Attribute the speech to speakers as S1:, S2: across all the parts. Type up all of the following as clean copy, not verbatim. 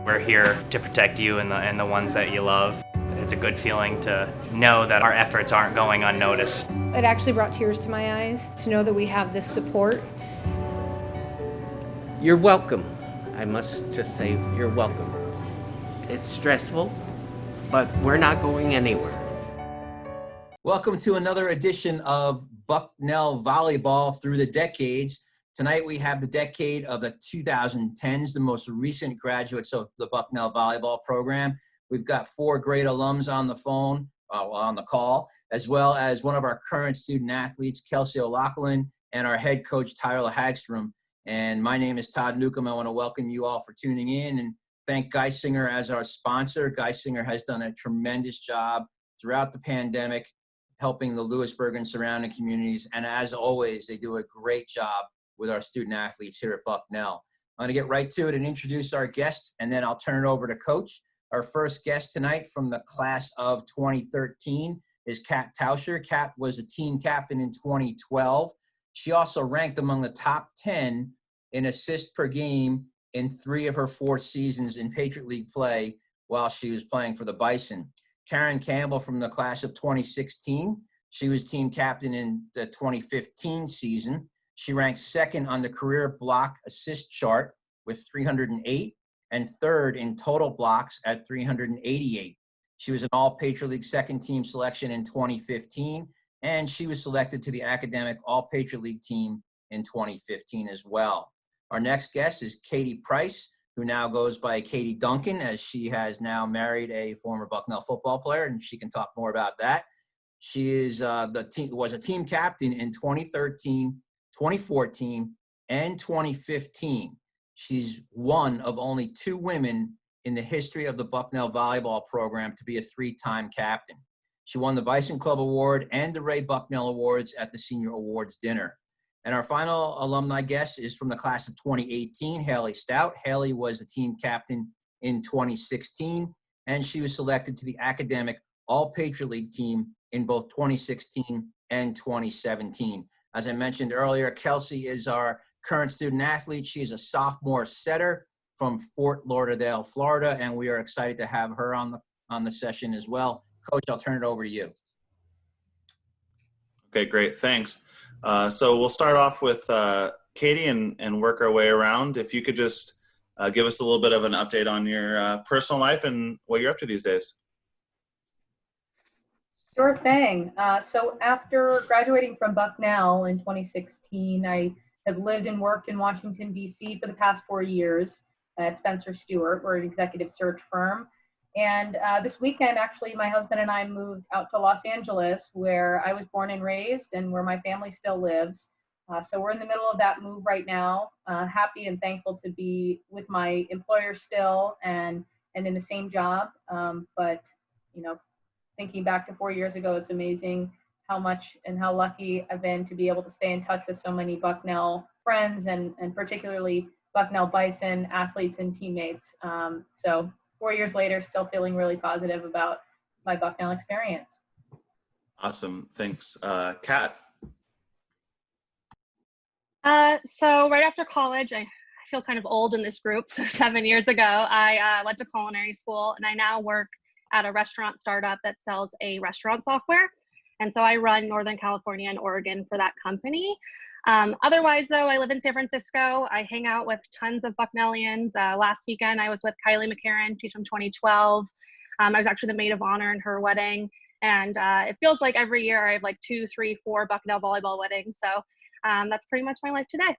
S1: We're here to protect you and the ones that you love. It's a good feeling to know that our efforts aren't going unnoticed.
S2: It actually brought tears to my eyes to know that we have this support.
S3: You're welcome. I must just say, you're welcome. It's stressful, but we're not going anywhere.
S4: Welcome to another edition of Bucknell Volleyball Through the Decades. Tonight we have the decade of the 2010s, the most recent graduates of the Bucknell Volleyball program. We've got 4 great alums on the phone, on the call, as well as one of our current student athletes, Kelsey O'Loughlin, and our head coach, Tyler Hagstrom. And my name is Todd Newcomb. I want to welcome you all for tuning in and thank Geisinger as our sponsor. Geisinger has done a tremendous job throughout the pandemic, helping the Lewisburg and surrounding communities. And as always, they do a great job with our student athletes here at Bucknell. I'm going to get right to it and introduce our guest, and then I'll turn it over to Coach. Our first guest tonight from the class of 2013 is Kat Tauscher. Kat was a team captain in 2012. She also ranked among the top 10 in assists per game in 3 of her 4 seasons in Patriot League play while she was playing for the Bison. Karen Campbell from the class of 2016. She was team captain in the 2015 season. She ranked 2nd on the career block assist chart with 308 and 3rd in total blocks at 388. She was an All-Patriot League second team selection in 2015, and she was selected to the academic All-Patriot League team in 2015 as well. Our next guest is Katie Price, who now goes by Katie Duncan, as she has now married a former Bucknell football player, and she can talk more about that. She is was a team captain in 2013, 2014, and 2015. She's one of only 2 women in the history of the Bucknell volleyball program to be a 3-time captain. She won the Bison Club Award and the Ray Bucknell Awards at the Senior Awards Dinner. And our final alumni guest is from the class of 2018, Hailey Stout. Hailey was a team captain in 2016, and she was selected to the academic All-Patriot League team in both 2016 and 2017. As I mentioned earlier, Kelsey is our current student athlete. She is a sophomore setter from Fort Lauderdale, Florida, and we are excited to have her on the session as well. Coach, I'll turn it over to you.
S5: Okay, great. Thanks. So we'll start off with Katie and work our way around. If you could just give us a little bit of an update on your personal life and what you're up to these days.
S6: Sure thing. So after graduating from Bucknell in 2016, I have lived and worked in Washington, D.C. for the past 4 years at Spencer Stewart. We're an executive search firm. And this weekend, actually, my husband and I moved out to Los Angeles, where I was born and raised and where my family still lives. So we're in the middle of that move right now. Happy and thankful to be with my employer still and in the same job. But, you know, thinking back to 4 years ago, it's amazing how much and how lucky I've been to be able to stay in touch with so many Bucknell friends and particularly Bucknell Bison athletes and teammates. So 4 years later, still feeling really positive about my Bucknell experience.
S5: Awesome. Thanks. Kat?
S7: So right after college, I feel kind of old in this group. So 7 years ago, I went to culinary school, and I now work at a restaurant startup that sells a restaurant software. And so I run Northern California and Oregon for that company. Otherwise, though, I live in San Francisco. I hang out with tons of Bucknellians. Last weekend, I was with Kylie McCarran. She's from 2012. I was actually the maid of honor in her wedding. And it feels like every year I have like 2, 3, 4 Bucknell volleyball weddings. So that's pretty much my life today.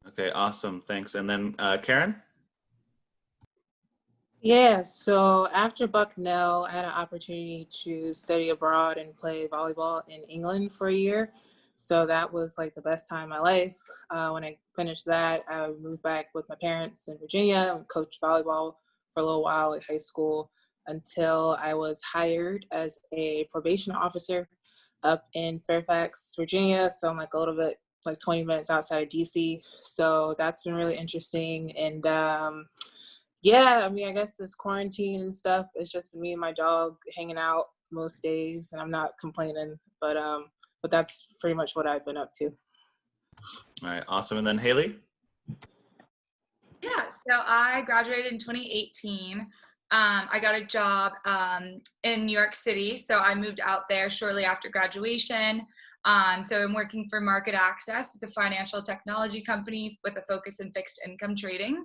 S5: Okay, awesome. Thanks. And then Karen?
S8: Yeah, so after Bucknell, I had an opportunity to study abroad and play volleyball in England for a year. So that was like the best time of my life. When I finished that, I moved back with my parents in Virginia and coached volleyball for a little while at high school until I was hired as a probation officer up in Fairfax, Virginia. So I'm like a little bit, like 20 minutes outside of DC. So that's been really interesting. And yeah, I mean, I guess this quarantine and stuff, it's just been me and my dog hanging out most days, and I'm not complaining, but that's pretty much what I've been up to.
S5: All right, awesome. And then Hailey?
S9: Yeah, so I graduated in 2018. I got a job in New York City, so I moved out there shortly after graduation. So I'm working for Market Access. It's a financial technology company with a focus in fixed income trading.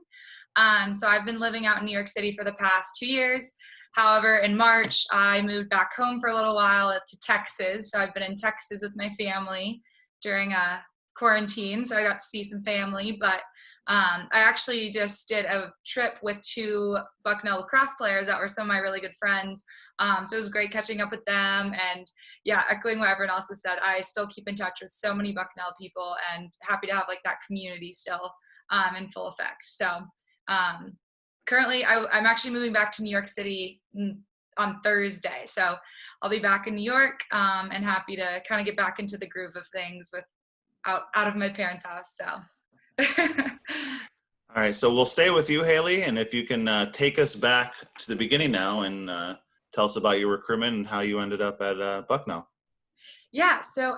S9: So I've been living out in New York City for the past 2 years. However, in March, I moved back home for a little while to Texas. So I've been in Texas with my family during quarantine. So I got to see some family, but I actually just did a trip with 2 Bucknell lacrosse players that were some of my really good friends. So it was great catching up with them. And yeah, echoing what everyone else has said, I still keep in touch with so many Bucknell people and happy to have like that community still in full effect. So currently I'm actually moving back to New York City on Thursday. So I'll be back in New York and happy to kind of get back into the groove of things with out of my parents' house. So.
S5: All right, so we'll stay with you, Hailey, and if you can take us back to the beginning now and tell us about your recruitment and how you ended up at Bucknell.
S9: Yeah, so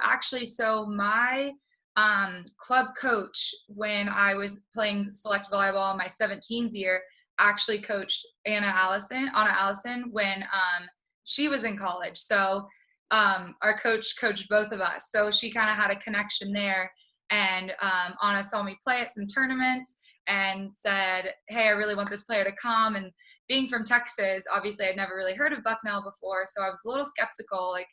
S9: my club coach when I was playing select volleyball in my 17s year actually coached Anna Allison when she was in college. So our coach coached both of us. So she kind of had a connection there. And Anna saw me play at some tournaments and said, hey, I really want this player to come. And being from Texas, obviously I'd never really heard of Bucknell before. So I was a little skeptical, like,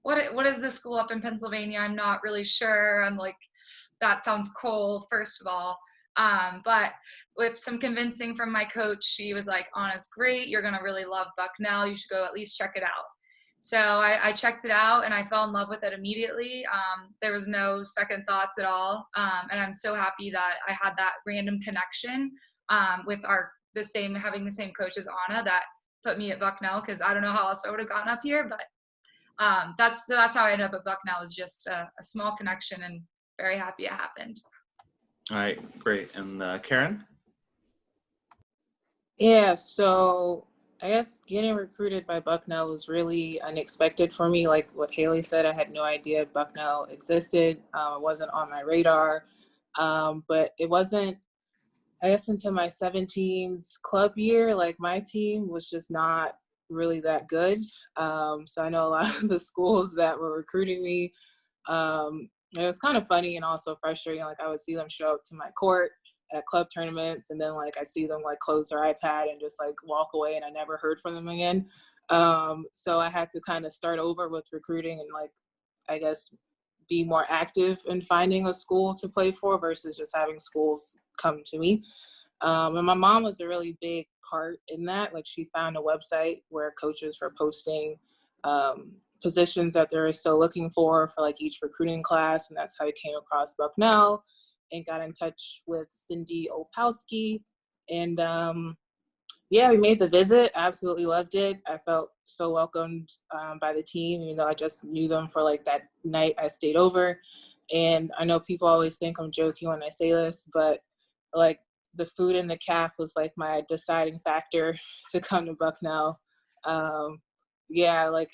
S9: what is this school up in Pennsylvania? I'm not really sure. I'm like, that sounds cold, first of all. But with some convincing from my coach, she was like, Anna's great. You're going to really love Bucknell. You should go at least check it out. So I checked it out and I fell in love with it immediately. There was no second thoughts at all. And I'm so happy that I had that random connection with having the same coach as Anna that put me at Bucknell, because I don't know how else I would have gotten up here. But that's how I ended up at Bucknell, is just a small connection, and very happy it happened.
S5: All right, great. And Karen?
S8: Yeah, so I guess getting recruited by Bucknell was really unexpected for me. Like what Hailey said, I had no idea Bucknell existed. It wasn't on my radar. But it wasn't, I guess, until my 17s club year, like my team was just not really that good. So I know a lot of the schools that were recruiting me. It was kind of funny and also frustrating. Like I would see them show up to my court at club tournaments, and then like I see them like close their iPad and just like walk away, and I never heard from them again. So I had to kind of start over with recruiting and like, I guess, be more active in finding a school to play for versus just having schools come to me. And my mom was a really big part in that. Like she found a website where coaches were posting positions that they're still looking for like each recruiting class. And that's how I came across Bucknell and got in touch with Cindy Opalski. And yeah, we made the visit. Absolutely loved it. I felt so welcomed by the team, even though I just knew them for like that night I stayed over. And I know people always think I'm joking when I say this, but like the food in the caf was like my deciding factor to come to Bucknell. Yeah, like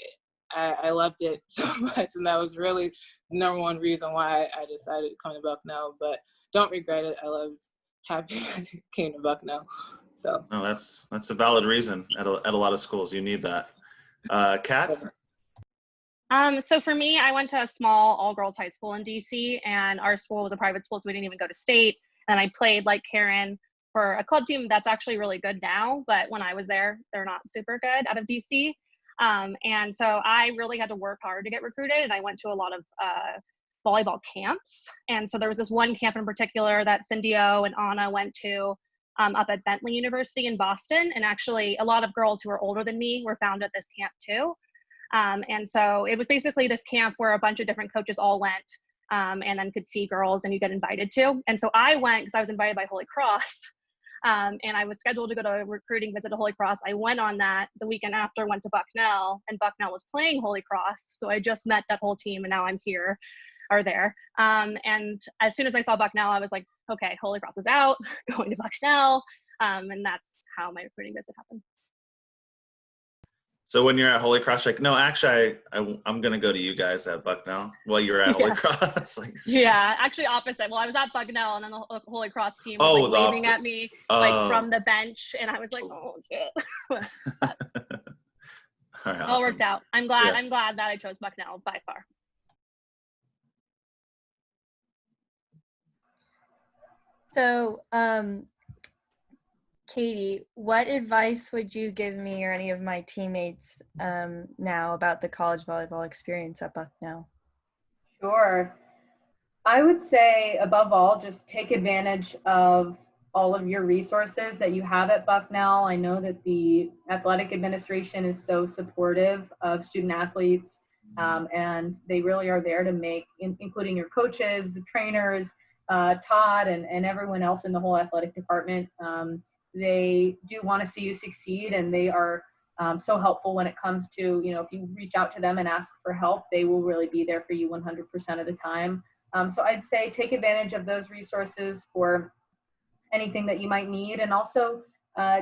S8: I loved it so much, and that was really the number one reason why I decided to come to Bucknell. But don't regret it. I loved happy I came to Bucknell. So
S5: No, that's a valid reason at a lot of schools. You need that. Kat?
S7: So for me, I went to a small all-girls high school in DC, and our school was a private school, so we didn't even go to state. And I played like Karen for a club team that's actually really good now, but when I was there, they're not super good out of DC. And so I really had to work hard to get recruited, and I went to a lot of volleyball camps. And so there was this one camp in particular that Cindy O and Anna went to up at Bentley University in Boston. And actually a lot of girls who were older than me were found at this camp too. And so it was basically this camp where a bunch of different coaches all went and then could see girls and you get invited to. And so I went because I was invited by Holy Cross. And I was scheduled to go to a recruiting visit to Holy Cross. I went on that. The weekend after, went to Bucknell, and Bucknell was playing Holy Cross. So I just met that whole team, and now I'm here or there. And as soon as I saw Bucknell, I was like, okay, Holy Cross is out, going to Bucknell. And that's how my recruiting visit happened.
S5: So when you're at Holy Cross, you're like, no, actually, I'm going to go to you guys at Bucknell while you were at Holy Cross. Like,
S7: yeah, actually opposite. Well, I was at Bucknell, and then the Holy Cross team was
S5: Oh,
S7: like
S5: the
S7: waving
S5: opposite.
S7: at me like from the bench, and I was like, oh shit.
S5: All right,
S7: All
S5: awesome.
S7: worked out. I'm glad.
S5: Yeah.
S7: I'm glad that I chose Bucknell by far.
S10: So, Katie, what advice would you give me or any of my teammates now about the college volleyball experience at Bucknell?
S6: Sure. I would say, above all, just take advantage of all of your resources that you have at Bucknell. I know that the athletic administration is so supportive of student athletes, and they really are there to make, including your coaches, the trainers, Todd, and everyone else in the whole athletic department. They do want to see you succeed, and they are so helpful when it comes to, if you reach out to them and ask for help, they will really be there for you 100% of the time. So I'd say take advantage of those resources for anything that you might need, and also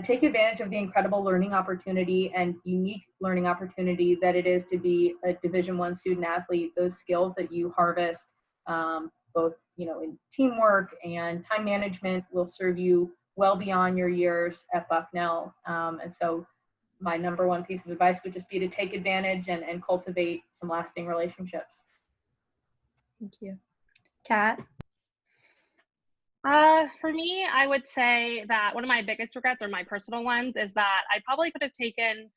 S6: take advantage of the incredible learning opportunity and unique learning opportunity that it is to be a Division I student athlete. Those skills that you harvest, both in teamwork and time management, will serve you well beyond your years at Bucknell. And so my number one piece of advice would just be to take advantage and cultivate some lasting relationships.
S10: Thank you. Kat?
S7: For me, I would say that one of my biggest regrets, or my personal ones, is that I probably could have taken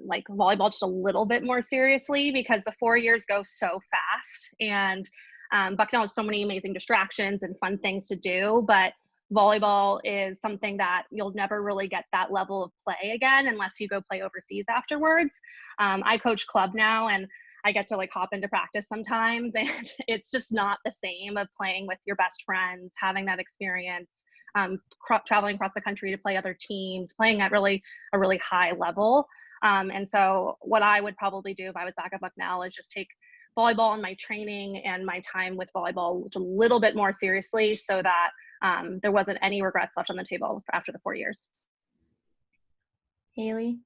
S7: like volleyball just a little bit more seriously, because the 4 years go so fast, and Bucknell has so many amazing distractions and fun things to do, but volleyball is something that you'll never really get that level of play again unless you go play overseas afterwards. I coach club now, and I get to like hop into practice sometimes, and it's just not the same of playing with your best friends, having that experience, traveling across the country to play other teams, playing at a really high level. And so what I would probably do if I was back at Bucknell is just take volleyball and my training and my time with volleyball a little bit more seriously, so that there wasn't any regrets left on the table after the 4 years.
S10: Hailey?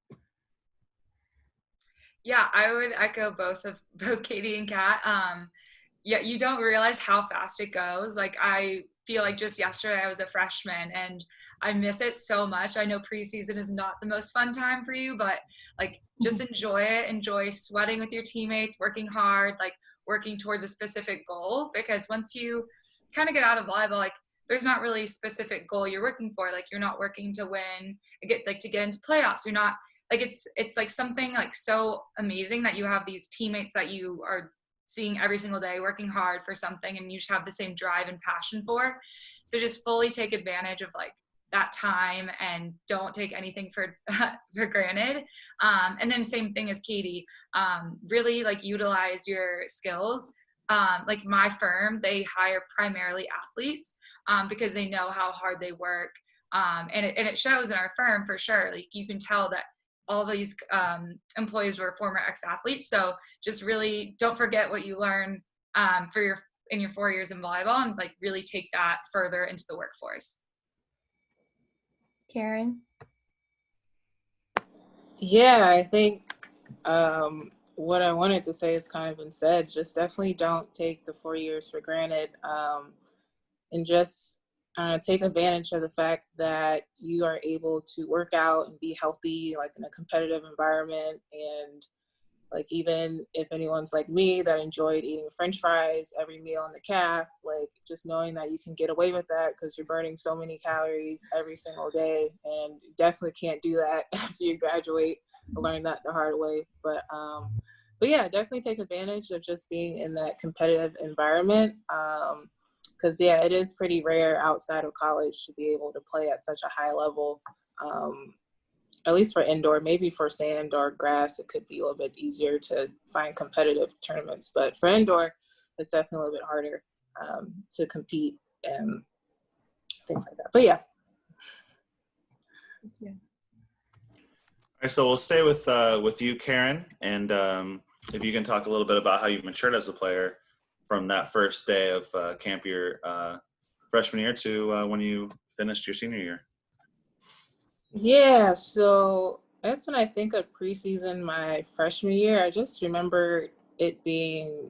S9: Yeah, I would echo both Katie and Kat. Yeah, you don't realize how fast it goes. Like, I feel like just yesterday I was a freshman, and I miss it so much. I know preseason is not the most fun time for you, but like, just enjoy it. Enjoy sweating with your teammates, working hard, like working towards a specific goal. Because once you kind of get out of volleyball, like, there's not really a specific goal you're working for. Like, you're not working to win, to get into playoffs. You're not, like, it's like something like so amazing that you have these teammates that you are seeing every single day, working hard for something, and you just have the same drive and passion for. So just fully take advantage of like that time, and don't take anything for granted. And then same thing as Katie, really like utilize your skills. Like my firm, they hire primarily athletes because they know how hard they work. And it shows in our firm for sure. Like, you can tell that all these employees were former ex-athletes. So just really don't forget what you learn in your 4 years in volleyball, and like really take that further into the workforce.
S10: Karen?
S8: Yeah, I think what I wanted to say has kind of been said. Just definitely don't take the 4 years for granted, and just take advantage of the fact that you are able to work out and be healthy, like in a competitive environment. And like, even if anyone's like me that enjoyed eating French fries every meal on the calf, like just knowing that you can get away with that because you're burning so many calories every single day, and you definitely can't do that after you graduate. I learned that the hard way. But yeah, definitely take advantage of just being in that competitive environment. Because yeah, it is pretty rare outside of college to be able to play at such a high level. At least for indoor. Maybe for sand or grass, it could be a little bit easier to find competitive tournaments. But for indoor, it's definitely a little bit harder to compete and things like that. But yeah.
S10: Yeah.
S5: All right, so we'll stay with you, Karen, and if you can talk a little bit about how you matured as a player from that first day of camp your freshman year to when you finished your senior year.
S8: Yeah, so I guess when I think of preseason my freshman year, I just remember it being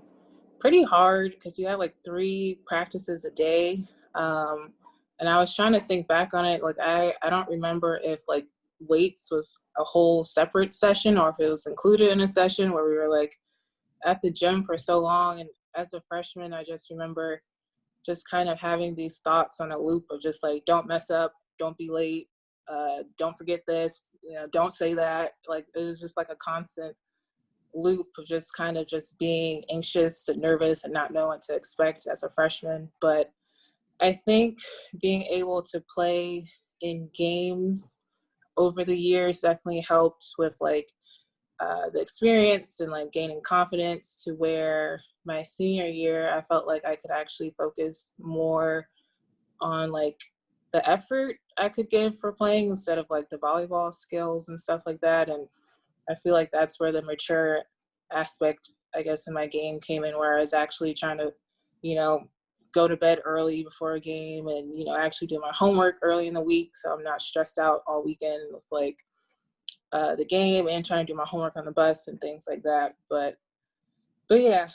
S8: pretty hard because you had like 3 practices a day. And I was trying to think back on it. Like, I don't remember if like weights was a whole separate session or if it was included in a session where we were like at the gym for so long. And as a freshman, I just remember just kind of having these thoughts on a loop of just like, don't mess up, don't be late, don't forget this, don't say that. Like, it was just like a constant loop of just kind of just being anxious and nervous and not knowing what to expect as a freshman. But I think being able to play in games over the years definitely helped with like the experience and like gaining confidence to where my senior year, I felt like I could actually focus more on like the effort I could give for playing instead of like the volleyball skills and stuff like that. And I feel like that's where the mature aspect, I guess, in my game came in, where I was actually trying to, go to bed early before a game and, actually do my homework early in the week. So I'm not stressed out all weekend with like the game and trying to do my homework on the bus and things like that. But yeah,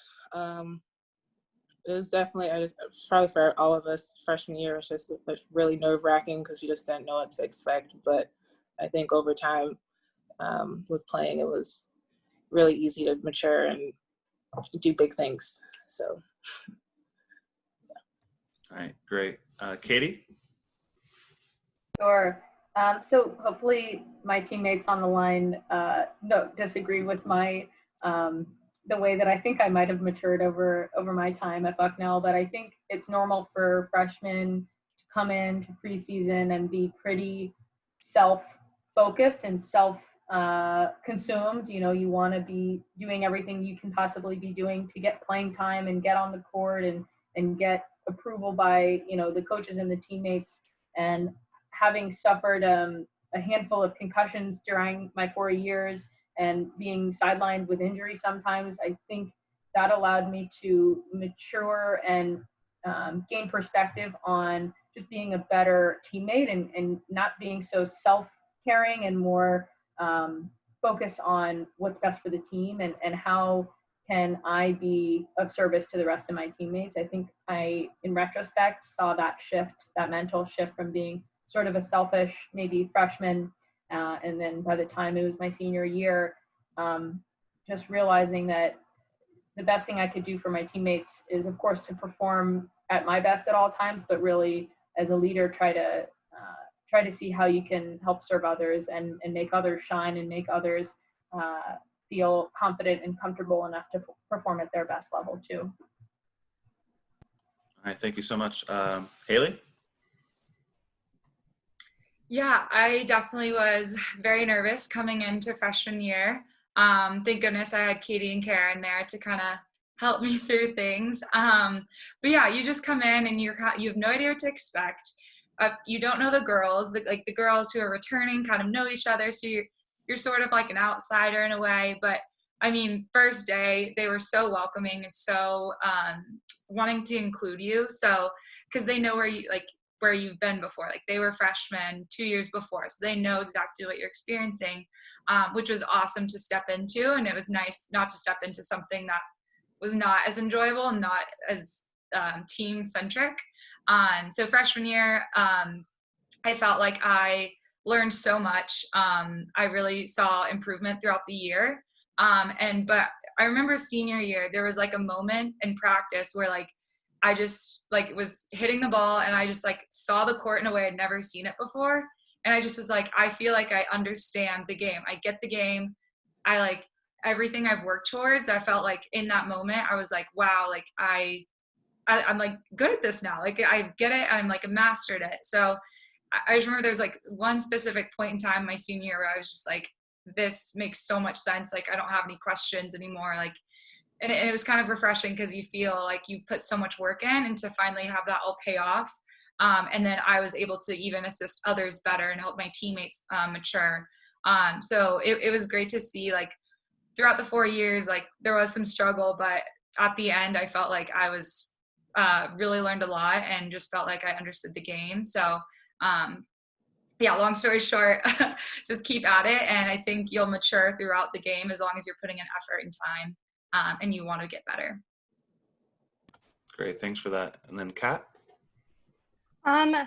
S8: it was definitely, it's probably for all of us freshman year, it's just really nerve wracking because you just didn't know what to expect. But I think over time with playing, it was really easy to mature and do big things. So.
S5: All right, great. Katie?
S6: Sure. So hopefully my teammates on the line don't disagree with my the way that I think I might have matured over my time at Bucknell. But I think it's normal for freshmen to come in to preseason and be pretty self-focused and self-consumed. You want to be doing everything you can possibly be doing to get playing time and get on the court and get approval by the coaches and the teammates. And having suffered a handful of concussions during my 4 years and being sidelined with injury sometimes, I think that allowed me to mature and gain perspective on just being a better teammate and not being so self-caring and more focused on what's best for the team and how can I be of service to the rest of my teammates. I think I, in retrospect, saw that shift, that mental shift from being sort of a selfish, maybe freshman, and then by the time it was my senior year, just realizing that the best thing I could do for my teammates is, of course, to perform at my best at all times, but really, as a leader, try to see how you can help serve others and make others shine and make others feel confident and comfortable enough to perform at their best level too.
S5: All right, thank you so much. Hailey?
S9: Yeah, I definitely was very nervous coming into freshman year. Thank goodness I had Katie and Karen there to kind of help me through things. But yeah, you just come in and you have no idea what to expect. You don't know the girls, the girls who are returning kind of know each other, so you're sort of like an outsider in a way. But I mean, first day, they were so welcoming and so wanting to include you. So, because they know where you've been before. Like, they were freshmen 2 years before, so they know exactly what you're experiencing, which was awesome to step into. And it was nice not to step into something that was not as enjoyable and not as team centric. So freshman year, I felt like I learned so much. I really saw improvement throughout the year. But I remember senior year, there was like a moment in practice where like I just like was hitting the ball and I just like saw the court in a way I'd never seen it before. And I just was like, I feel like I understand the game. I get the game. I like everything I've worked towards. I felt like in that moment, I was like, wow, like I'm like good at this now. Like I get it. I'm like mastered it. So I just remember there's like one specific point in time my senior year where I was just like, this makes so much sense. Like I don't have any questions anymore. Like, and it was kind of refreshing because you feel like you put so much work in and to finally have that all pay off. And then I was able to even assist others better and help my teammates mature. So it was great to see like throughout the 4 years, like there was some struggle, but at the end I felt like I was really learned a lot and just felt like I understood the game. So yeah, long story short, just keep at it. And I think you'll mature throughout the game as long as you're putting in effort and time, and you want to get better.
S5: Great, thanks for that. And then Kat?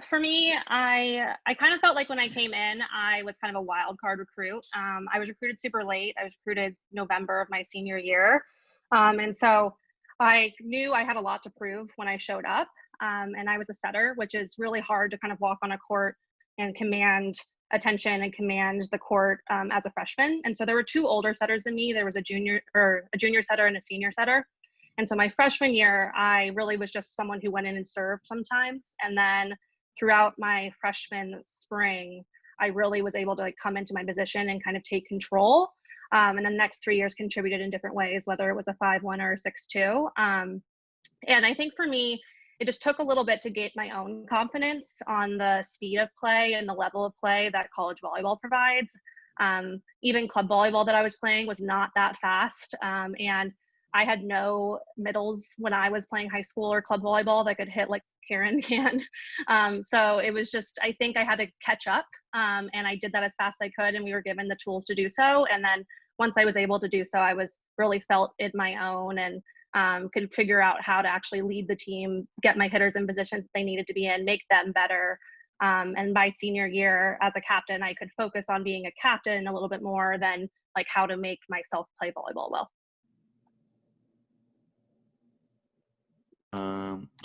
S7: For me, I kind of felt like when I came in, I was kind of a wild card recruit. I was recruited super late. I was recruited November of my senior year. And so I knew I had a lot to prove when I showed up. And I was a setter, which is really hard to kind of walk on a court and command attention and command the court as a freshman. And so there were two older setters than me. There was a junior setter and a senior setter. And so my freshman year, I really was just someone who went in and served sometimes. And then throughout my freshman spring, I really was able to like come into my position and kind of take control. And the next 3 years contributed in different ways, whether it was a 5-1 or a 6-2. And I think for me, it just took a little bit to get my own confidence on the speed of play and the level of play that college volleyball provides. Even club volleyball that I was playing was not that fast. And I had no middles when I was playing high school or club volleyball that could hit like Karen can. So it was just, I think I had to catch up, and I did that as fast as I could, and we were given the tools to do so. And then once I was able to do so, I was really felt in my own and could figure out how to actually lead the team, get my hitters in positions they needed to be in, make them better. And by senior year as a captain, I could focus on being a captain a little bit more than like how to make myself play volleyball well.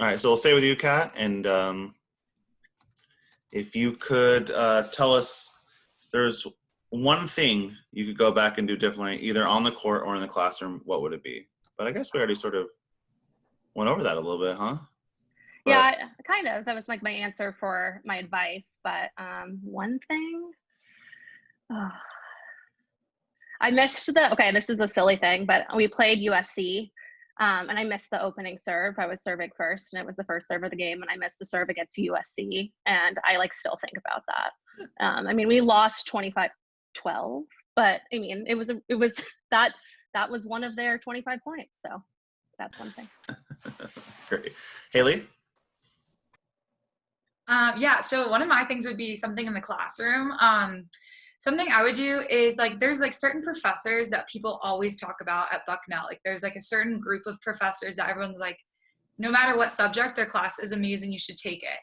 S5: All right, so we'll stay with you, Kat, and if you could tell us, there's one thing you could go back and do differently, either on the court or in the classroom, what would it be? But I guess we already sort of went over that a little bit, huh? But,
S7: yeah, kind of. That was like my answer for my advice. But one thing, I missed okay, this is a silly thing, but we played USC. And I missed the opening serve. I was serving first, and it was the first serve of the game, and I missed the serve against USC, and I like still think about that. I mean, we lost 25-12, but I mean, it was that was one of their 25 points. So that's one thing.
S5: Great. Hailey?
S9: Yeah, so one of my things would be something in the classroom. Something I would do is like, there's like certain professors that people always talk about at Bucknell. Like there's like a certain group of professors that everyone's like, no matter what subject, their class is amazing, you should take it.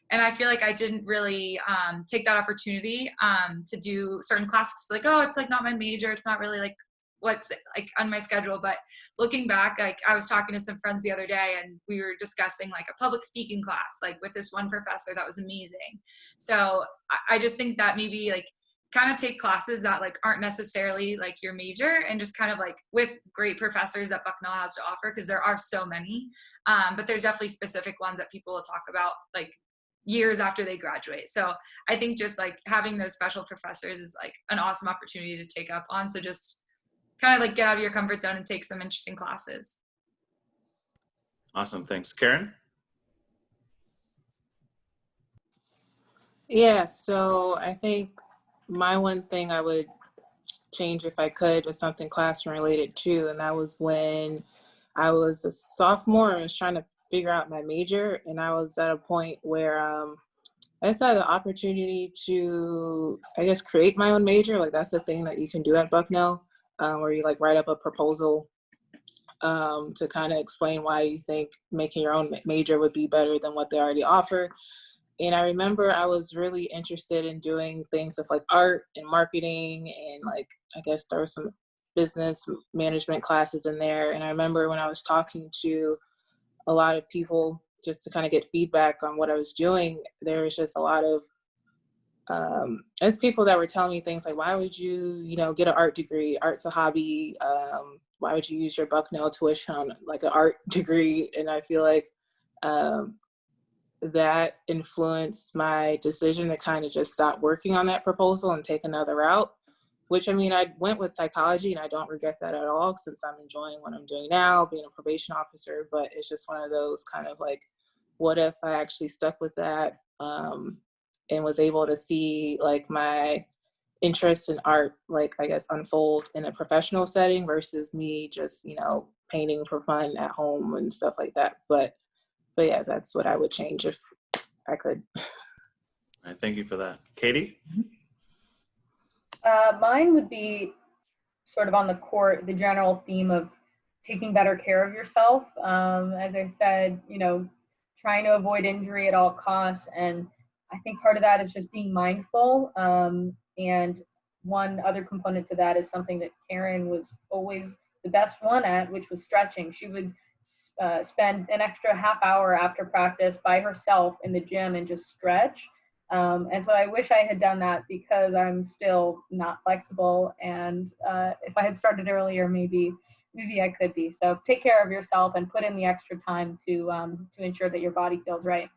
S9: And I feel like I didn't really take that opportunity to do certain classes. Like, oh, it's like not my major. It's not really like what's like on my schedule. But looking back, like I was talking to some friends the other day, and we were discussing like a public speaking class, like with this one professor that was amazing. So I just think that maybe like kind of take classes that like aren't necessarily like your major, and just kind of like with great professors that Bucknell has to offer, because there are so many, but there's definitely specific ones that people will talk about like years after they graduate. So I think just like having those special professors is like an awesome opportunity to take up on. So just kind of like get out of your comfort zone and take some interesting classes.
S5: Awesome, thanks. Karen?
S8: Yeah, so I think my one thing I would change if I could was something classroom related too. And that was when I was a sophomore and was trying to figure out my major. And I was at a point where I just had the opportunity to, I guess, create my own major. Like that's the thing that you can do at Bucknell, where you like write up a proposal to kind of explain why you think making your own major would be better than what they already offer. And I remember I was really interested in doing things with like art and marketing, and like, I guess there were some business management classes in there. And I remember when I was talking to a lot of people just to kind of get feedback on what I was doing, there was just a lot of, there's people that were telling me things like, why would you, get an art degree? Art's a hobby. Why would you use your Bucknell tuition on like an art degree? And I feel like, that influenced my decision to kind of just stop working on that proposal and take another route, which I mean, I went with psychology and I don't regret that at all, since I'm enjoying what I'm doing now, being a probation officer. But it's just one of those kind of like, what if I actually stuck with that and was able to see like my interest in art, like I guess unfold in a professional setting versus me just, painting for fun at home and stuff like that. But yeah, that's what I would change if I could.
S5: I thank you for that. Katie?
S6: Mine would be sort of on the general theme of taking better care of yourself. As I said, trying to avoid injury at all costs. And I think part of that is just being mindful. And one other component to that is something that Karen was always the best one at, which was stretching. She would spend an extra half hour after practice by herself in the gym and just stretch. And so I wish I had done that because I'm still not flexible. And if I had started earlier, maybe I could be. So take care of yourself and put in the extra time to ensure that your body feels right.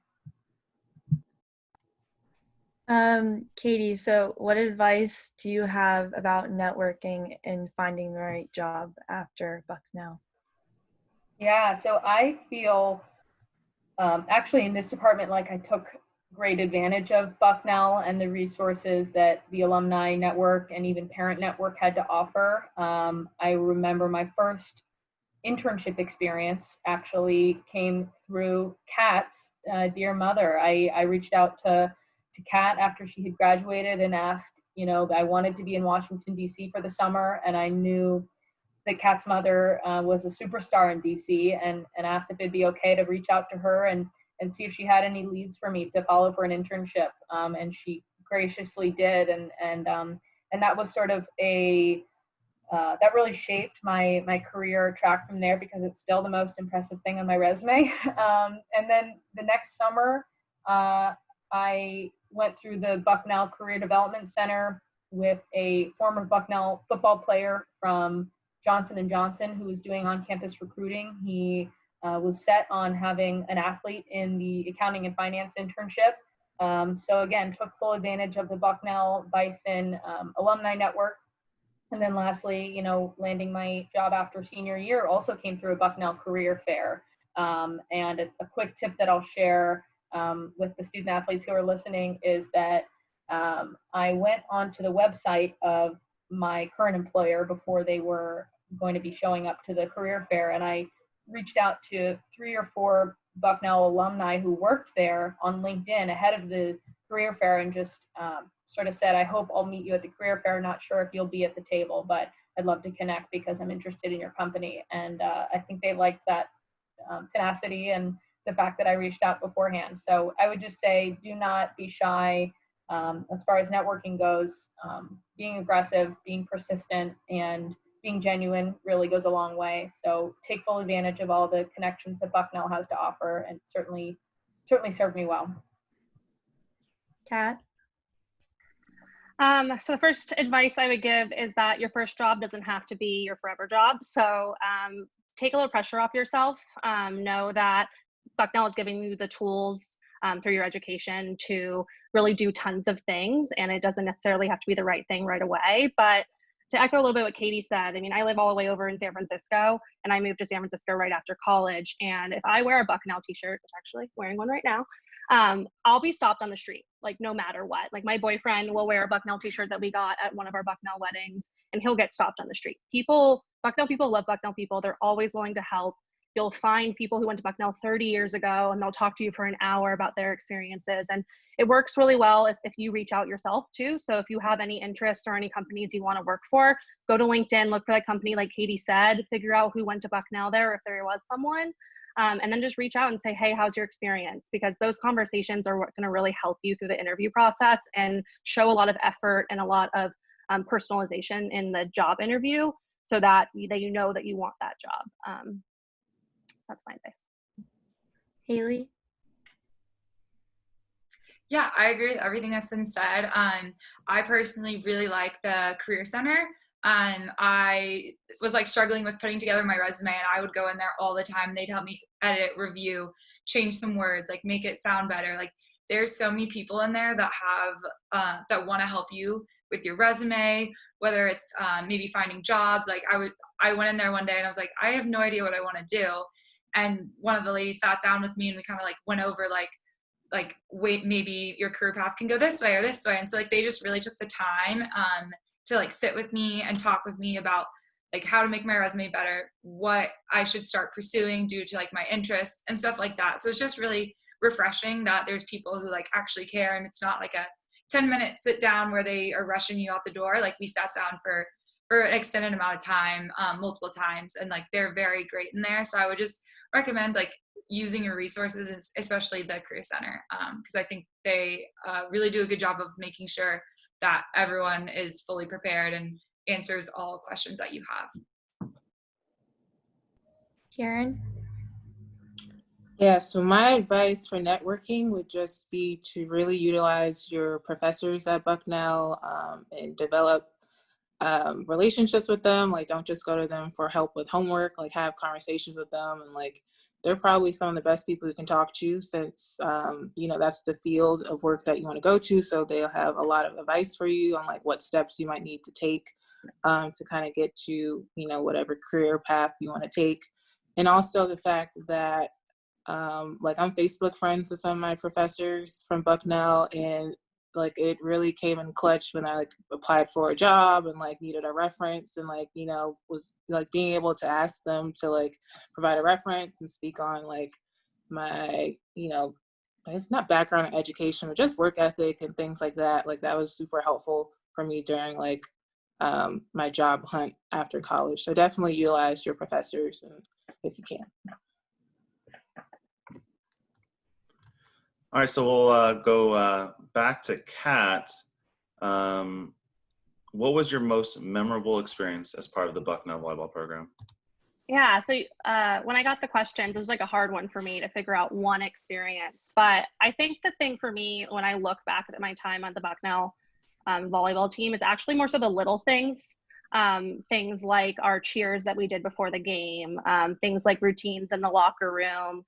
S10: Katie, so what advice do you have about networking and finding the right job after Bucknell?
S6: Yeah, so I feel actually in this department, like I took great advantage of Bucknell and the resources that the alumni network and even parent network had to offer. I remember my first internship experience actually came through Kat's dear mother. I reached out to Kat after she had graduated and asked, I wanted to be in Washington, D.C. for the summer, and I knew that Kat's mother was a superstar in DC and asked if it'd be okay to reach out to her and see if she had any leads for me to follow for an internship. And she graciously did. And that was sort of that really shaped my career track from there because it's still the most impressive thing on my resume. And then the next summer, I went through the Bucknell Career Development Center with a former Bucknell football player from Johnson & Johnson, who was doing on-campus recruiting. He was set on having an athlete in the accounting and finance internship. So again, took full advantage of the Bucknell Bison alumni network. And then lastly, landing my job after senior year also came through a Bucknell career fair. And a quick tip that I'll share with the student athletes who are listening is that I went onto the website of my current employer before they were going to be showing up to the career fair, and I reached out to 3 or 4 Bucknell alumni who worked there on LinkedIn ahead of the career fair and just sort of said, I hope I'll meet you at the career fair. Not sure if you'll be at the table, but I'd love to connect because I'm interested in your company. And I think they liked that tenacity and the fact that I reached out beforehand. So I would just say, do not be shy. As far as networking goes, being aggressive, being persistent, and being genuine really goes a long way. So take full advantage of all the connections that Bucknell has to offer, and certainly served me well.
S10: Kat?
S7: So the first advice I would give is that your first job doesn't have to be your forever job. So take a little pressure off yourself. Know that Bucknell is giving you the tools through your education to really do tons of things, and it doesn't necessarily have to be the right thing right away. But to echo a little bit what Katie said, I mean, I live all the way over in San Francisco, and I moved to San Francisco right after college. And if I wear a Bucknell t-shirt, which actually wearing one right now, I'll be stopped on the street, like no matter what. Like my boyfriend will wear a Bucknell t-shirt that we got at one of our Bucknell weddings, and he'll get stopped on the street. Bucknell people love Bucknell people. They're always willing to help. You'll find people who went to Bucknell 30 years ago, and they'll talk to you for an hour about their experiences. And it works really well if you reach out yourself too. So if you have any interest or any companies you want to work for, go to LinkedIn, look for that company like Katie said, figure out who went to Bucknell there, if there was someone, and then just reach out and say, hey, how's your experience? Because those conversations are going to really help you through the interview process and show a lot of effort and a lot of personalization in the job interview so that you know that you want that job. That's my advice.
S10: Hailey?
S9: Yeah, I agree with everything that's been said. I personally really like the Career Center. I was like struggling with putting together my resume, and I would go in there all the time. They'd help me edit, review, change some words, like make it sound better. Like there's so many people in there that have that want to help you with your resume, whether it's maybe finding jobs. Like I went in there one day and I was like, I have no idea what I want to do. And one of the ladies sat down with me and we kind of like went over like, wait, maybe your career path can go this way or this way. And so like, they just really took the time to like sit with me and talk with me about like how to make my resume better, what I should start pursuing due to like my interests and stuff like that. So it's just really refreshing that there's people who like actually care, and it's not like a 10-minute sit down where they are rushing you out the door. Like we sat down for an extended amount of time, multiple times, and like they're very great in there. So I would just recommend like using your resources, and especially the career center, because I think they really do a good job of making sure that everyone is fully prepared and answers all questions that you have.
S10: Karen?
S8: Yeah, so my advice for networking would just be to really utilize your professors at Bucknell, and develop relationships with them. Like, don't just go to them for help with homework, like have conversations with them, and like they're probably some of the best people you can talk to, since you know, that's the field of work that you want to go to. So they'll have a lot of advice for you on like what steps you might need to take to kind of get to, you know, whatever career path you want to take. And also the fact that like I'm Facebook friends with some of my professors from Bucknell, and like it really came in clutch when I like applied for a job and like needed a reference, and like, you know, was like being able to ask them to like provide a reference and speak on like my, you know, it's not background in education, but just work ethic and things like that. Like that was super helpful for me during like my job hunt after college. So definitely utilize your professors, and if you can.
S5: All right, so we'll go back to Kat. What was your most memorable experience as part of the Bucknell volleyball program?
S7: Yeah, so when I got the questions, it was like a hard one for me to figure out one experience. But I think the thing for me, when I look back at my time on the Bucknell volleyball team, is actually more so the little things. Things like our cheers that we did before the game, things like routines in the locker room,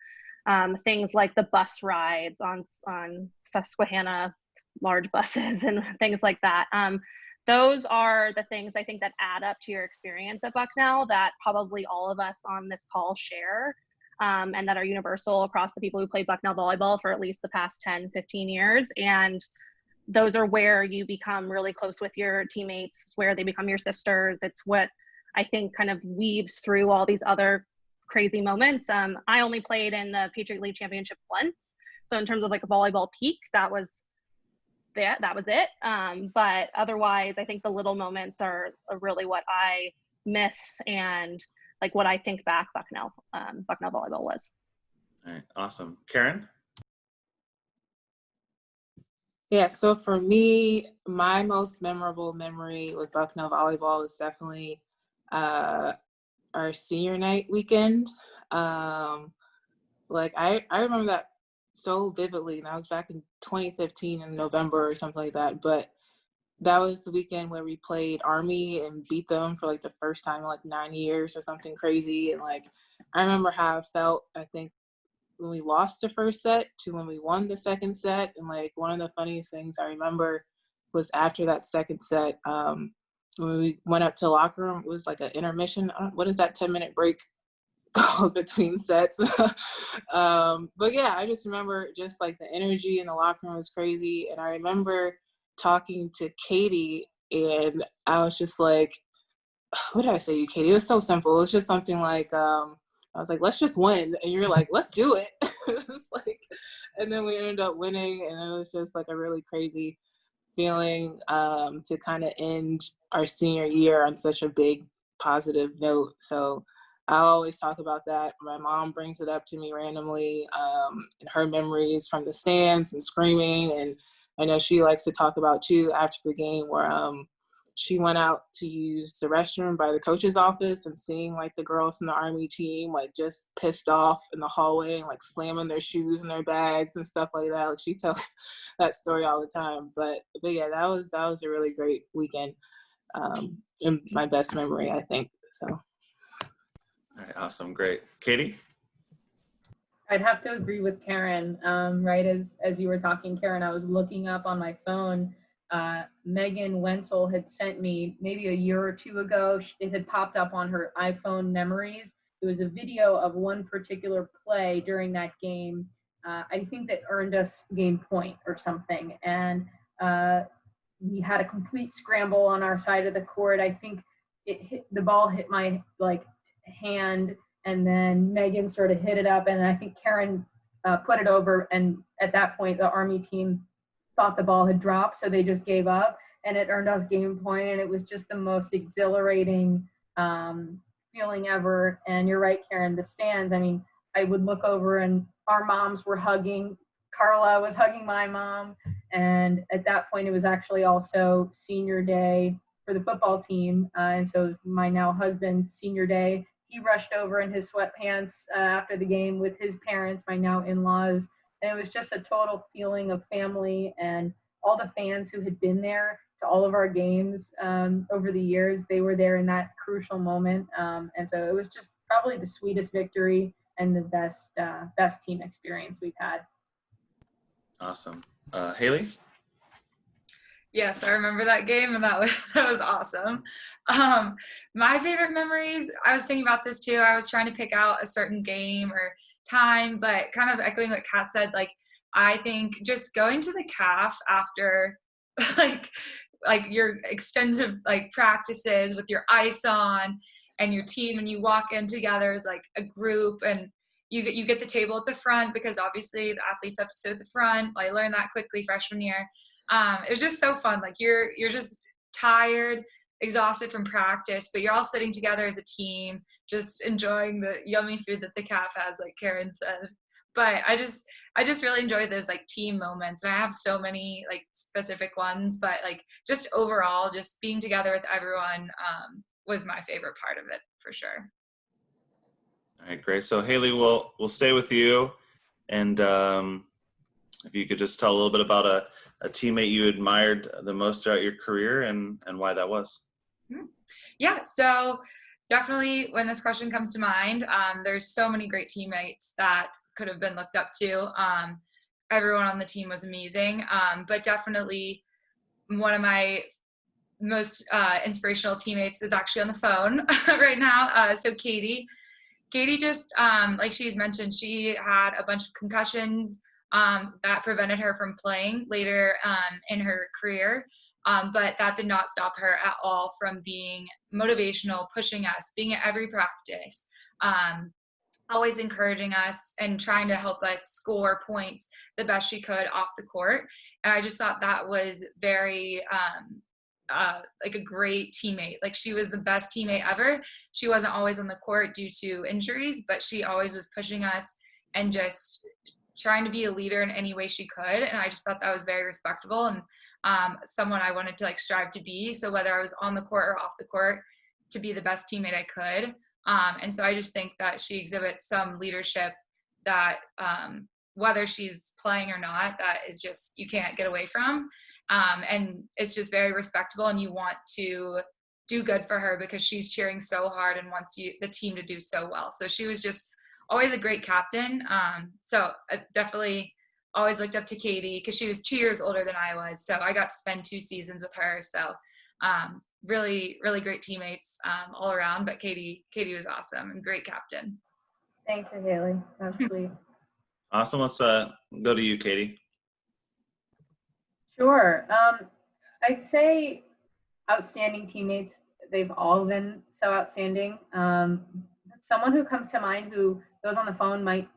S7: things like the bus rides on Susquehanna large buses and things like that. Those are the things I think that add up to your experience at Bucknell that probably all of us on this call share, and that are universal across the people who play Bucknell volleyball for at least the past 10, 15 years. And those are where you become really close with your teammates, where they become your sisters. It's what I think kind of weaves through all these other crazy moments. I only played in the Patriot League Championship once. So in terms of like a volleyball peak, that was it. But otherwise, I think the little moments are really what I miss, and like what I think back Bucknell volleyball was.
S5: All right, awesome. Karen?
S8: Yeah, so for me, my most memorable memory with Bucknell volleyball is definitely our senior night weekend. Like I remember that so vividly, and that was back in 2015 in November or something like that. But that was the weekend where we played Army and beat them for like the first time in like 9 years or something crazy. And like I remember how I felt, I think, when we lost the first set to when we won the second set. And like one of the funniest things I remember was after that second set, when we went up to the locker room, it was like an intermission. What is that 10-minute break called between sets? But yeah, I just remember just like the energy in the locker room was crazy. And I remember talking to Katie, and I was just like, what did I say to you, Katie? It was so simple. It was just something like, I was like, let's just win. And you're like, let's do it. It was like, and then we ended up winning, and it was just like a really crazy feeling to kind of end our senior year on such a big positive note. So I always talk about that. My mom brings it up to me randomly, and her memories from the stands and screaming. And I know she likes to talk about too after the game, where she went out to use the restroom by the coach's office and seeing like the girls from the Army team like just pissed off in the hallway and like slamming their shoes in their bags and stuff like that. Like she tells that story all the time. But yeah, that was a really great weekend, and my best memory, I think. So.
S5: All right, awesome, great. Katie?
S6: I'd have to agree with Karen. Right as you were talking, Karen, I was looking up on my phone. Megan Wenzel had sent me maybe a year or two ago. It had popped up on her iPhone memories. It was a video of one particular play during that game. I think that earned us game point or something. And we had a complete scramble on our side of the court. I think the ball hit my hand, and then Megan sort of hit it up, and I think Karen put it over. And at that point, the Army team thought the ball had dropped, so they just gave up, and it earned us game point. And it was just the most exhilarating feeling ever. And you're right, Karen, the stands, I mean, I would look over and our moms were hugging. Carla was hugging my mom. And at that point, it was actually also senior day for the football team. And so it was my now husband's senior day. He rushed over in his sweatpants after the game with his parents, my now in-laws. And it was just a total feeling of family, and all the fans who had been there to all of our games over the years, they were there in that crucial moment. And so it was just probably the sweetest victory and the best team experience we've had.
S5: Awesome. Hailey?
S9: Yes, I remember that game, and that was awesome. My favorite memories, I was thinking about this too. I was trying to pick out a certain game or time, but kind of echoing what Kat said, like, I think just going to the CAF after like your extensive like practices with your ice on and your team, and you walk in together as like a group, and you get the table at the front because obviously the athletes have to sit at the front. I learned that quickly freshman year. It was just so fun. Like you're just tired, exhausted from practice, but you're all sitting together as a team, just enjoying the yummy food that the CAF has, like Karen said. But I just really enjoy those like team moments, and I have so many like specific ones, but like just overall, just being together with everyone was my favorite part of it for sure.
S5: All right, great. So Hailey, we'll stay with you, and if you could just tell a little bit about a teammate you admired the most throughout your career and why that was.
S9: Yeah, so definitely when this question comes to mind, there's so many great teammates that could have been looked up to. Everyone on the team was amazing, but definitely one of my most inspirational teammates is actually on the phone right now. So Katie just, like she's mentioned, she had a bunch of concussions that prevented her from playing later in her career. But that did not stop her at all from being motivational, pushing us, being at every practice, always encouraging us and trying to help us score points the best she could off the court. And I just thought that was very like a great teammate. Like she was the best teammate ever. She wasn't always on the court due to injuries, but she always was pushing us and just trying to be a leader in any way she could. And I just thought that was very respectable and someone I wanted to like strive to be. So whether I was on the court or off the court, to be the best teammate I could. And so I just think that she exhibits some leadership that whether she's playing or not, that is just, you can't get away from. And it's just very respectable, and you want to do good for her because she's cheering so hard and wants the team to do so well. So she was just always a great captain. So I definitely always looked up to Katie because she was 2 years older than I was. So I got to spend 2 seasons with her. So really, really great teammates all around. But Katie was awesome and great captain.
S6: Thank you, Hailey. That's sweet.
S5: Awesome. Let's go to you, Katie.
S6: Sure. I'd say outstanding teammates. They've all been so outstanding. Someone who comes to mind who those on the phone might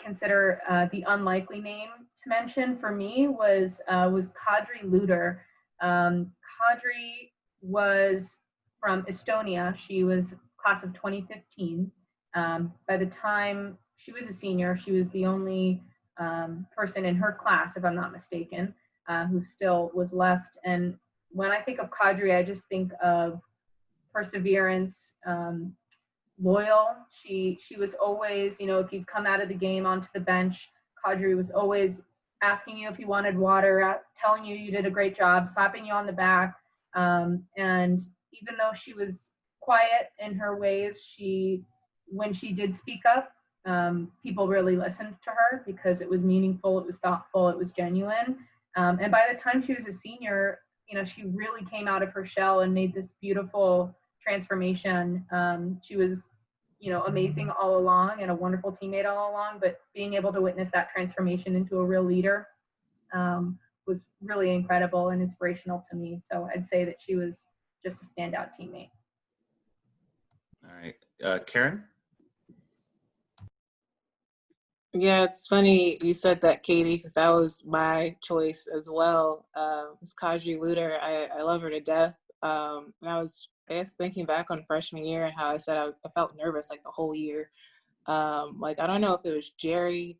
S6: consider the unlikely name to mention for me was Kadri Luder. Kadri was from Estonia. She was class of 2015. By the time she was a senior, she was the only person in her class, if I'm not mistaken, who still was left. And when I think of Kadri, I just think of perseverance, loyal. She was always, if you'd come out of the game onto the bench, Kadri was always asking you if you wanted water, telling you did a great job, slapping you on the back. And even though she was quiet in her ways, when she did speak up, people really listened to her because it was meaningful, it was thoughtful, it was genuine. And by the time she was a senior, she really came out of her shell and made this beautiful transformation. She was, amazing all along and a wonderful teammate all along, but being able to witness that transformation into a real leader was really incredible and inspirational to me. So I'd say that she was just a standout teammate.
S5: All right. Karen?
S8: Yeah, it's funny you said that, Katie, because that was my choice as well. It's Kadri Luter. I love her to death. And I was, I guess, thinking back on freshman year and how I said I felt nervous like the whole year. Like, I don't know if it was Jerry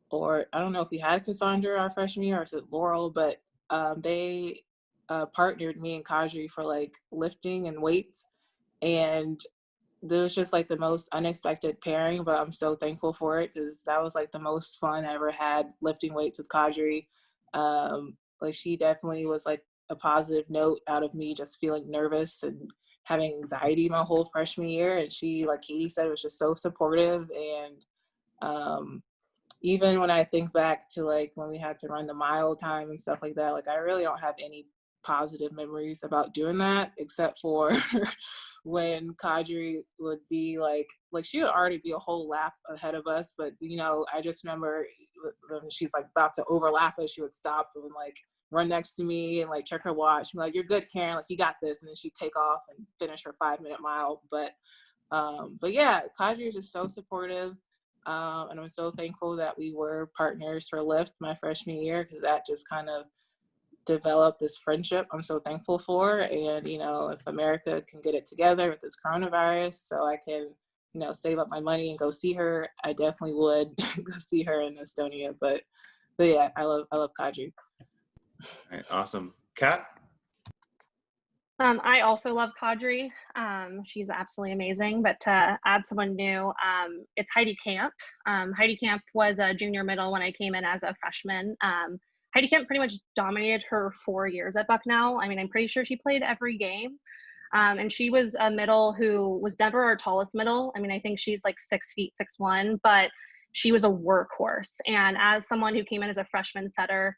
S8: or I don't know if we had Cassandra our freshman year or is it Laurel, but they partnered me and Kadri for like lifting and weights. And there was just like the most unexpected pairing, but I'm so thankful for it because that was like the most fun I ever had lifting weights with Kadri. Like she definitely was like a positive note out of me just feeling nervous and having anxiety my whole freshman year. And she, like Katie said, was just so supportive. And even when I think back to like when we had to run the mile time and stuff like that, like I really don't have any positive memories about doing that except for when Kadri would be like she would already be a whole lap ahead of us, but you know, I just remember when she's like about to overlap us, she would stop and like run next to me and like check her watch and be like, "You're good, Karen, like you got this," and then she'd take off and finish her 5-minute mile. But yeah, Kadri is just so supportive. And I'm so thankful that we were partners for Lyft my freshman year because that just kind of developed this friendship I'm so thankful for. And, you know, if America can get it together with this coronavirus so I can, you know, save up my money and go see her, I definitely would go see her in Estonia. But yeah, I love Kadri.
S5: All right, awesome. Kat?
S7: I also love Kadri. She's absolutely amazing. But to add someone new, it's Heidi Camp. Heidi Camp was a junior middle when I came in as a freshman. Heidi Camp pretty much dominated her 4 years at Bucknell. I mean, I'm pretty sure she played every game. And she was a middle who was never our tallest middle. I mean, I think she's like 6 feet, 6'1", but she was a workhorse. And as someone who came in as a freshman setter,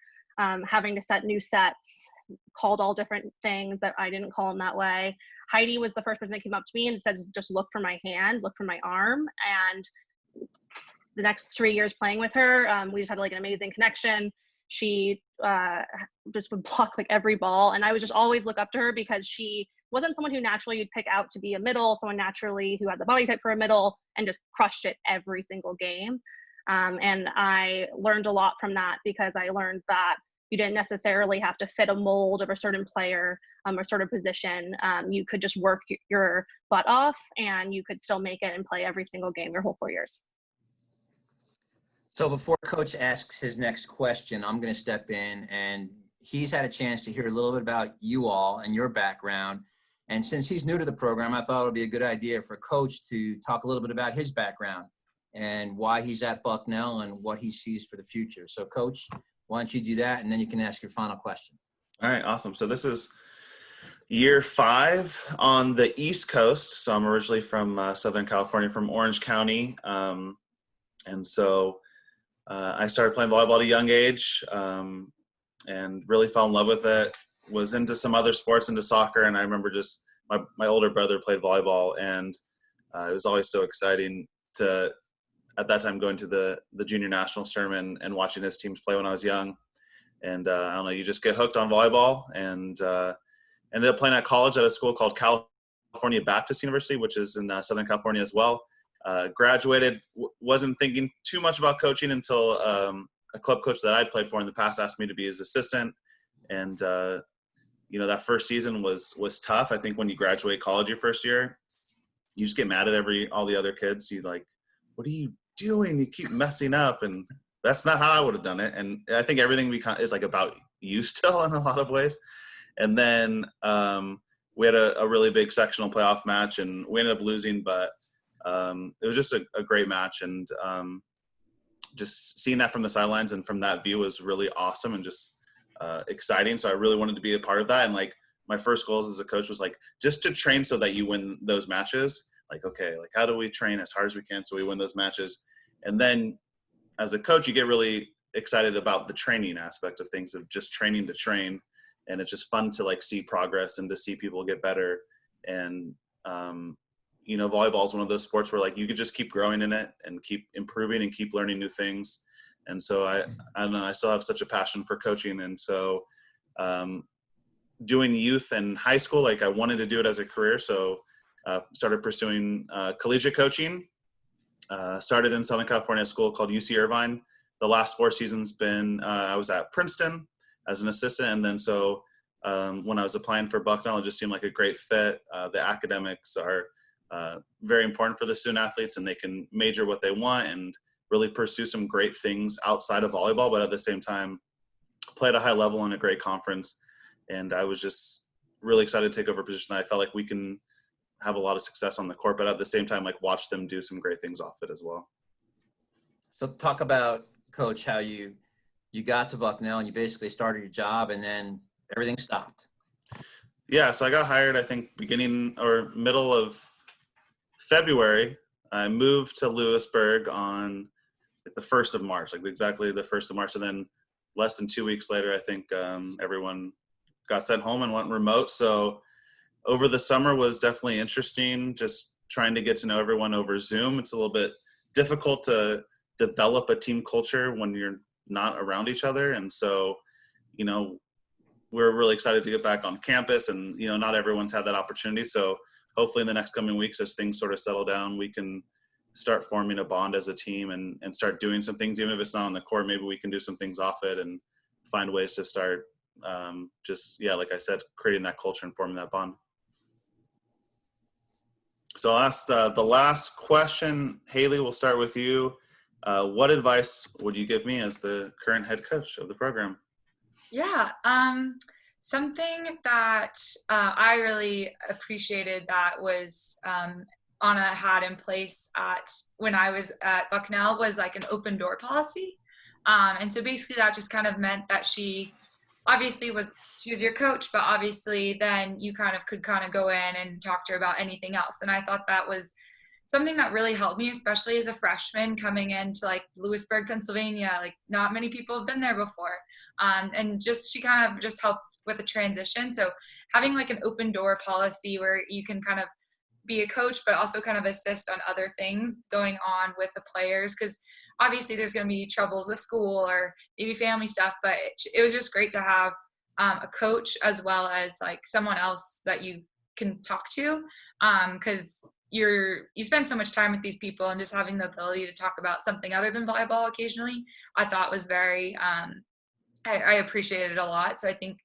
S7: having to set new sets, called all different things that I didn't call them that way. Heidi was the first person that came up to me and said, just look for my hand, look for my arm. And the next 3 years playing with her, we just had like an amazing connection. She just would block like every ball. And I would just always look up to her because she wasn't someone who naturally you'd pick out to be a middle, someone naturally who had the body type for a middle and just crushed it every single game. And I learned a lot from that because I learned that you didn't necessarily have to fit a mold of a certain player or sort of position. You could just work your butt off and you could still make it and play every single game your whole 4 years.
S4: So before Coach asks his next question, I'm going to step in, and he's had a chance to hear a little bit about you all and your background. And since he's new to the program, I thought it would be a good idea for Coach to talk a little bit about his background and why he's at Bucknell and what he sees for the future. So Coach, why don't you do that, and then you can ask your final question.
S5: All right, awesome. So this is year 5 on the East Coast. So I'm originally from Southern California, from Orange County. And so I started playing volleyball at a young age and really fell in love with it. Was into some other sports, into soccer, and I remember just my older brother played volleyball, and it was always so exciting to, at that time, going to the junior national tournament and watching his teams play when I was young. And I don't know, you just get hooked on volleyball, and ended up playing at college at a school called California Baptist University, which is in Southern California as well. Graduated, wasn't thinking too much about coaching until a club coach that I'd played for in the past asked me to be his assistant. And, you know, that first season was tough. I think when you graduate college your first year, you just get mad at all the other kids. You like, what are you doing? You keep messing up. And that's not how I would have done it. And I think everything is like about you still in a lot of ways. And then we had a really big sectional playoff match, and we ended up losing, but it was just a great match. And just seeing that from the sidelines and from that view was really awesome and just exciting. So I really wanted to be a part of that. And like my first goals as a coach was like just to train so that you win those matches. Like, okay, like how do we train as hard as we can so we win those matches? And then as a coach, you get really excited about the training aspect of things, of just training to train. And it's just fun to like see progress and to see people get better. And, you know, volleyball is one of those sports where like you could just keep growing in it and keep improving and keep learning new things. And so I don't know, I still have such a passion for coaching. And so doing youth and high school, like I wanted to do it as a career. So started pursuing collegiate coaching. started in Southern California, a school called UC Irvine. The last 4 seasons I was at Princeton as an assistant. And then when I was applying for Bucknell, it just seemed like a great fit. The academics are very important for the student athletes, and they can major what they want and really pursue some great things outside of volleyball, but at the same time play at a high level in a great conference. And I was just really excited to take over a position that I felt like we can have a lot of success on the court, but at the same time, like, watch them do some great things off it as well.
S4: So talk about, Coach, how you got to Bucknell and you basically started your job and then everything stopped.
S5: Yeah, so I got hired, I think, beginning or middle of February. I moved to Lewisburg on the 1st of March, like exactly the 1st of March. And then less than 2 weeks later, I think everyone got sent home and went remote. So over the summer was definitely interesting, just trying to get to know everyone over Zoom. It's a little bit difficult to develop a team culture when you're not around each other. And so, you know, we're really excited to get back on campus, and, you know, not everyone's had that opportunity. So hopefully in the next coming weeks, as things sort of settle down, we can start forming a bond as a team and start doing some things. Even if it's not on the court, maybe we can do some things off it and find ways to start like I said, creating that culture and forming that bond. So I'll ask the last question. Hailey, we'll start with you. What advice would you give me as the current head coach of the program?
S9: Yeah, something that I really appreciated that was Anna had in place when I was at Bucknell was like an open door policy. And so basically that just kind of meant that she was your coach, but obviously then you could go in and talk to her about anything else. And I thought that was something that really helped me, especially as a freshman coming into like Lewisburg, Pennsylvania. Like, not many people have been there before. And she kind of just helped with the transition. So having like an open door policy where you can kind of be a coach, but also kind of assist on other things going on with the players. Because obviously there's going to be troubles with school or maybe family stuff, but it was just great to have a coach as well as like someone else that you can talk to. Because you spend so much time with these people, and just having the ability to talk about something other than volleyball occasionally, I thought was very, I appreciated it a lot. So I think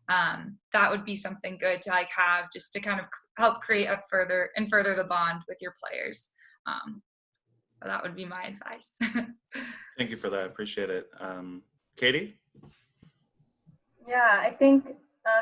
S9: that would be something good to like have, just to kind of help create further the bond with your players. So that would be my advice.
S5: Thank you for that. I appreciate it. Katie?
S6: Yeah, I think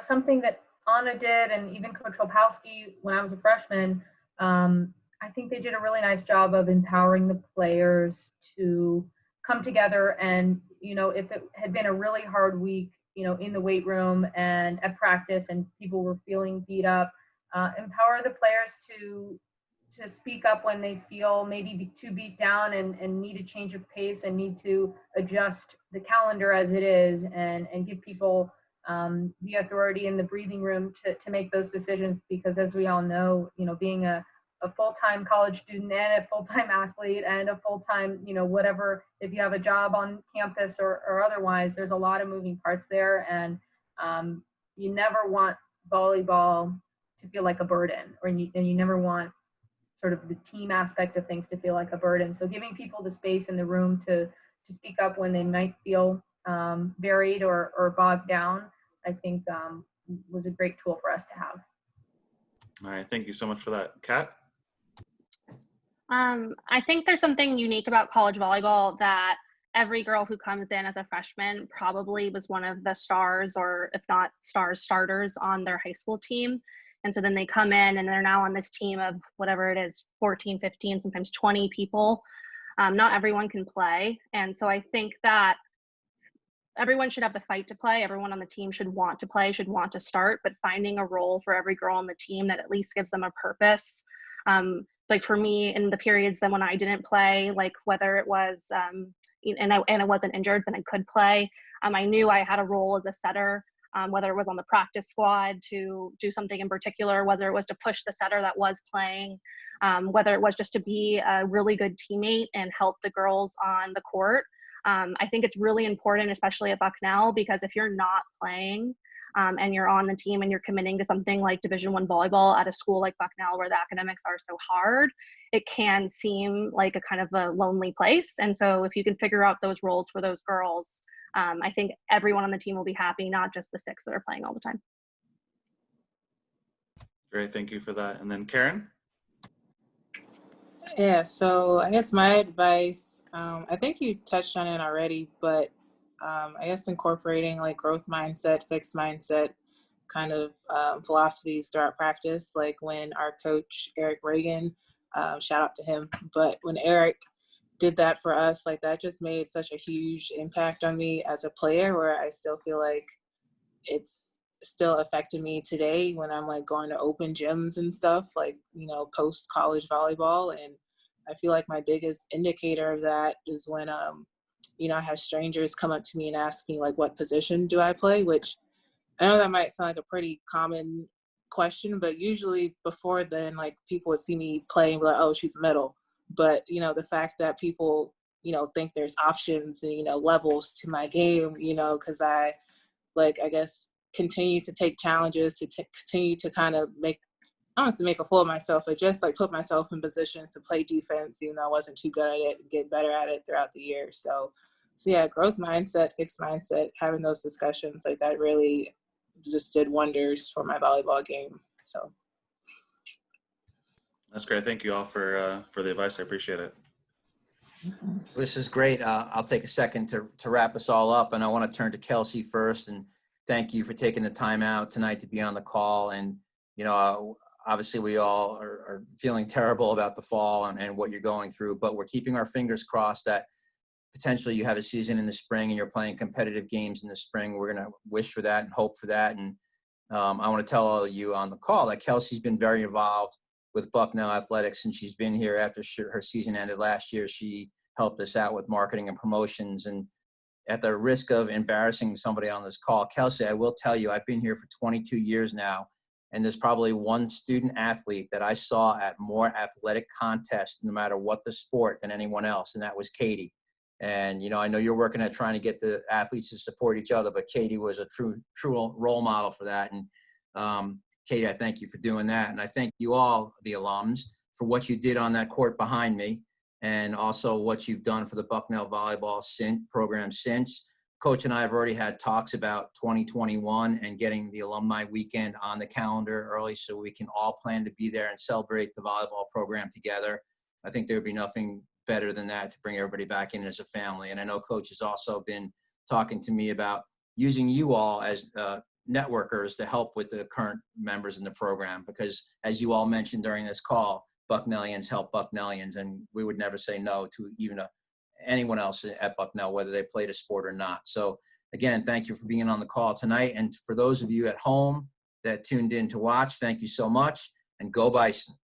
S6: something that Anna did, and even Coach Lopowski when I was a freshman, I think they did a really nice job of empowering the players to come together. And, you know, if it had been a really hard week, you know, in the weight room and at practice and people were feeling beat up, empower the players to speak up when they feel maybe too beat down and need a change of pace and need to adjust the calendar as it is, and give people the authority in the breathing room to make those decisions. Because as we all know, you know, being a full-time college student and a full-time athlete and a full-time, you know, whatever, if you have a job on campus or otherwise, there's a lot of moving parts there. And you never want volleyball to feel like a burden, and you never want sort of the team aspect of things to feel like a burden. So giving people the space in the room to speak up when they might feel buried or bogged down, I think was a great tool for us to have.
S5: All right, thank you so much for that. Kat?
S7: I think there's something unique about college volleyball that every girl who comes in as a freshman probably was one of the stars, or if not starters on their high school team. And so then they come in and they're now on this team of whatever it is, 14, 15, sometimes 20 people. Not everyone can play. And so I think that everyone should have the fight to play. Everyone on the team should want to play, should want to start, but finding a role for every girl on the team that at least gives them a purpose. Like for me, in the periods then when I didn't play, like whether it was, and I wasn't injured, then I could play. I knew I had a role as a setter, whether it was on the practice squad to do something in particular, whether it was to push the setter that was playing, whether it was just to be a really good teammate and help the girls on the court. I think it's really important, especially at Bucknell, because if you're not playing, and you're on the team and you're committing to something like Division I volleyball at a school like Bucknell where the academics are so hard, it can seem like a kind of a lonely place. And so if you can figure out those roles for those girls, I think everyone on the team will be happy, not just the 6 that are playing all the time.
S5: Great, thank you for that. And then Karen?
S8: Yeah, so I guess my advice, I think you touched on it already, but I guess incorporating like growth mindset, fixed mindset kind of philosophies throughout practice. Like when our coach, Eric Reagan, shout out to him, but when Eric did that for us, like that just made such a huge impact on me as a player, where I still feel like it's still affected me today when I'm like going to open gyms and stuff, like, you know, post college volleyball. And I feel like my biggest indicator of that is when, you know, I have strangers come up to me and ask me like, what position do I play? Which I know that might sound like a pretty common question, but usually before then, like people would see me play and be like, oh, she's middle. But, you know, the fact that people, you know, think there's options and, you know, levels to my game, you know, because I guess continue to take challenges, to continue to kind of make, I don't want to make a fool of myself, but just like put myself in positions to play defense, even though I wasn't too good at it, get better at it throughout the year. So yeah, growth mindset, fixed mindset, having those discussions, like that really just did wonders for my volleyball game. So
S5: That's great. Thank you all for the advice. I appreciate it.
S4: This is great. I'll take a second to wrap us all up, and I want to turn to Kelsey first and thank you for taking the time out tonight to be on the call. And, you know, obviously we all are feeling terrible about the fall and what you're going through, but we're keeping our fingers crossed that potentially you have a season in the spring and you're playing competitive games in the spring. We're going to wish for that and hope for that. And I want to tell all of you on the call that Kelsey's been very involved with Bucknell Athletics since she's been here. After her season ended last year, she helped us out with marketing and promotions. And at the risk of embarrassing somebody on this call, Kelsey, I will tell you, I've been here for 22 years now, and there's probably one student athlete that I saw at more athletic contests, no matter what the sport, than anyone else, and that was Katie. And, you know, I know you're working at trying to get the athletes to support each other, but Katie was a true role model for that. And Katie, I thank you for doing that. And I thank you all, the alums, for what you did on that court behind me, and also what you've done for the Bucknell volleyball program since. Coach and I have already had talks about 2021 and getting the alumni weekend on the calendar early so we can all plan to be there and celebrate the volleyball program together. I think there would be nothing better than that to bring everybody back in as a family. And I know Coach has also been talking to me about using you all as networkers to help with the current members in the program, because as you all mentioned during this call, Bucknellians help Bucknellians, and we would never say no to even anyone else at Bucknell, whether they played a sport or not. So again, thank you for being on the call tonight. And for those of you at home that tuned in to watch, thank you so much, and go Bison.